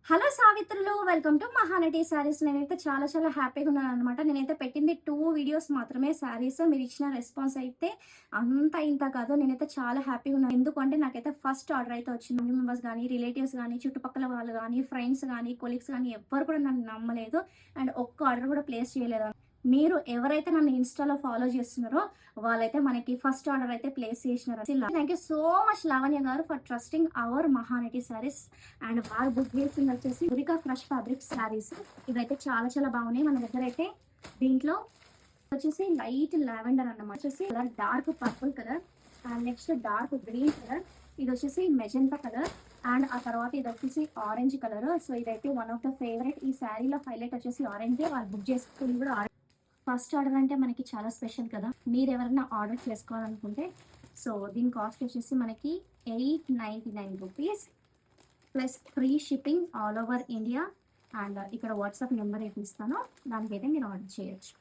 Hello సావిత్రులు, welcome to Mahanati sarees. నేనైతే చాలా చాలా హ్యాపీగా ఉన్నాను అనమాట. నేనైతే పెట్టింది 2 వీడియోస్ మాత్రమే శారీస్. మీరు ఇచ్చిన రెస్పాన్స్ అయితే అంత ఇంత కాదు. నేనైతే చాలా హ్యాపీగా ఉన్నాను. ఎందుకంటే నాకైతే ఫస్ట్ ఆర్డర్ అయితే వచ్చింది. ఫ్యామిలీ మెంబర్స్ కానీ, రిలేటివ్స్ కానీ, చుట్టుపక్కల వాళ్ళు కానీ, ఫ్రెండ్స్ కానీ, కొలీగ్స్ కానీ ఎవ్వరు కూడా నన్ను నమ్మలేదు. అండ్ ఒక్క ఆర్డర్ కూడా ప్లేస్ చేయలేదు. మీరు ఎవరైతే నన్ను ఇన్స్టాలో ఫాలో చేస్తున్నారో వాళ్ళైతే మనకి ఫస్ట్ ఆర్డర్ అయితే ప్లేస్ చేసినారు. Thank you so much Lavanya garu for trusting our Mahanati sarees. And వారు బుక్ చేసింది వచ్చేసి ఉరికా ఫ్రెష్ ఫ్యాబ్రిక్ శారీస్. ఇవైతే చాలా చాలా బాగున్నాయి. మన దగ్గర అయితే దీంట్లో వచ్చేసి లైట్ లావెండర్ అన్నమాట, వచ్చేసి colour dark purple colour, and next dark green colour, ఇది వచ్చేసి మెజెంటా కలర్, అండ్ ఆ తర్వాత ఇది వచ్చేసి ఆరెంజ్ కలర్. సో ఇదైతే వన్ ఆఫ్ ద ఫేవరెట్. ఈ శారీలో హైలైట్ వచ్చేసి ఆరెంజ్. వాళ్ళు బుక్ చేసుకుని కూడా ఫస్ట్ ఆర్డర్ అంటే మనకి చాలా స్పెషల్ కదా. మీరు ఎవరైనా ఆర్డర్ చేసుకోవాలనుకుంటే సో దీని కాస్ట్ వచ్చేసి మనకి 899 rupees plus free shipping all over India. And ఇక్కడ వాట్సాప్ నెంబర్ అయితే ఇస్తాను, దానికైతే మీరు ఆర్డర్ చేయొచ్చు.